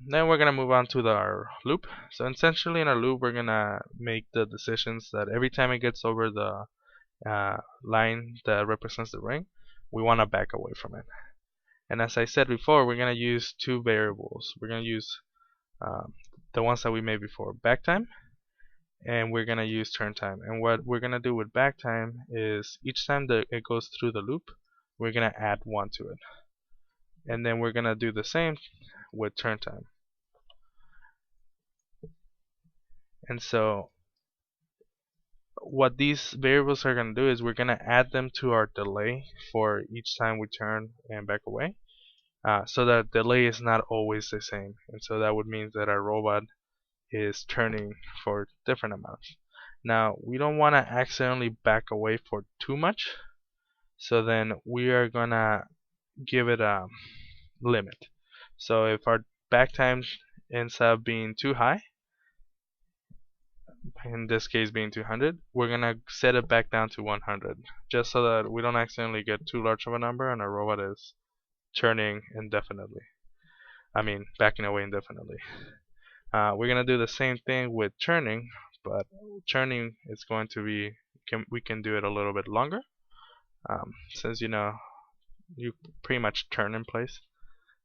Then we're gonna move on to our loop. So essentially in our loop we're gonna make the decisions that every time it gets over the line that represents the ring, we want to back away from it. And as I said before, we're gonna use two variables. We're gonna use the ones that we made before, back time, and we're gonna use turn time. And what we're gonna do with back time is each time that it goes through the loop, we're gonna add 1 to it. And then we're gonna do the same with turn time. And so what these variables are going to do is we're going to add them to our delay for each time we turn and back away, so that delay is not always the same. And so that would mean that our robot is turning for different amounts. Now we don't want to accidentally back away for too much, so then we are going to give it a limit. So if our back time ends up being too high, in this case being 200, we're gonna set it back down to 100, just so that we don't accidentally get too large of a number and our robot is turning indefinitely. I mean, backing away indefinitely. We're gonna do the same thing with turning, but turning is going to be, we can do it a little bit longer, since you pretty much turn in place,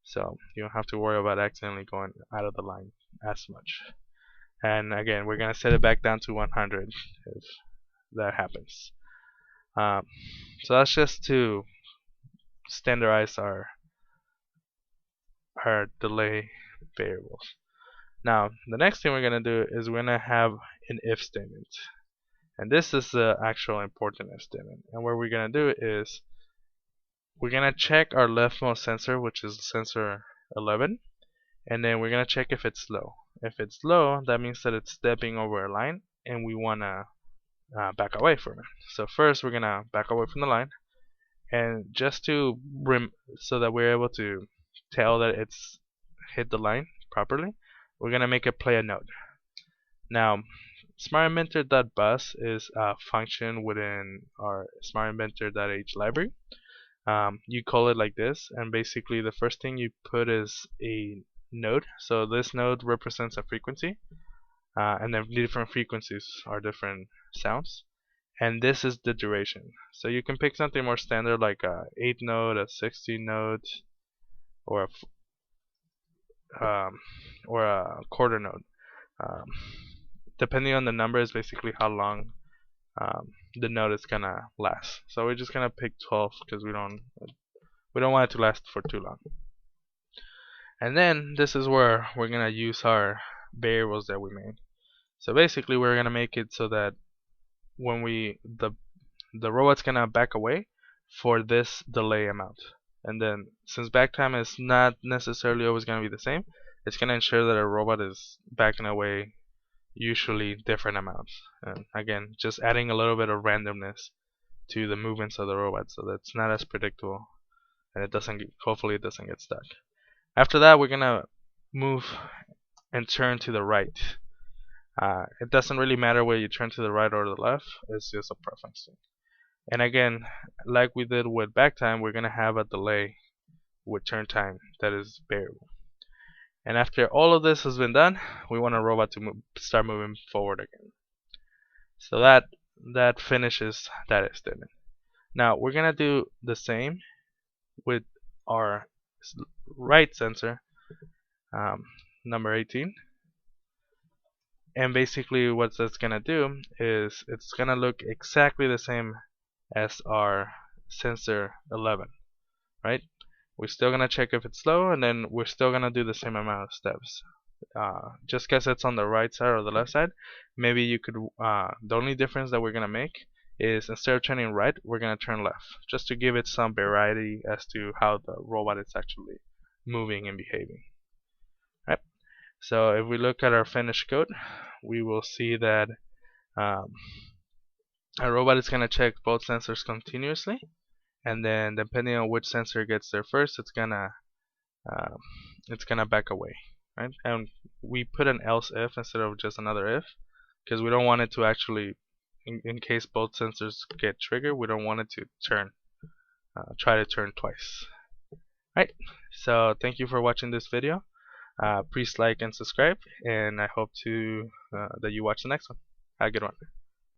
so you don't have to worry about accidentally going out of the line as much. And again, we're gonna set it back down to 100 if that happens. So that's just to standardize our delay variables. Now the next thing we're gonna do is we're gonna have an if statement, and this is the actual important if statement. And what we're gonna do is we're gonna check our leftmost sensor, which is sensor 11, and then we're gonna check if it's low. If it's low, that means that it's stepping over a line, and we wanna back away from it. So first we're gonna back away from the line, and just to so that we're able to tell that it's hit the line properly, we're gonna make it play a note. Now, smartinventor.bus is a function within our smartinventor.h library. You call it like this, and basically the first thing you put is a node. So this node represents a frequency, and then different frequencies are different sounds. And this is the duration. So you can pick something more standard like a 8 node, a 16 node, or a quarter node. Depending on the number is basically how long the node is gonna last. So we're just gonna pick 12 because we don't want it to last for too long. And then this is where we're gonna use our variables that we made. So basically we're gonna make it so that when the robot's gonna back away for this delay amount. And then since back time is not necessarily always gonna be the same, it's gonna ensure that a robot is backing away usually different amounts. And again, just adding a little bit of randomness to the movements of the robot so that it's not as predictable, and hopefully it doesn't get stuck. After that, we're gonna move and turn to the right. It doesn't really matter whether you turn to the right or the left, it's just a preference thing. And again, like we did with back time, we're gonna have a delay with turn time that is variable. And after all of this has been done, we want our robot to start moving forward again. So that finishes that if statement. Now we're gonna do the same with our right sensor, number 18. And basically what that's gonna do is it's gonna look exactly the same as our sensor 11, right? We're still gonna check if it's slow, and then we're still gonna do the same amount of steps. Just because it's on the right side or the left side, maybe you could, the only difference that we're gonna make is instead of turning right, we're gonna turn left, just to give it some variety as to how the robot is actually moving and behaving. Right? So if we look at our finished code, we will see that our robot is gonna check both sensors continuously, and then depending on which sensor gets there first, it's gonna back away, right? And we put an else if instead of just another if, because we don't want it to actually, in case both sensors get triggered, we don't want it to try to turn twice. Right? So thank you for watching this video. Please like and subscribe, and I hope to that you watch the next one. Have a good one.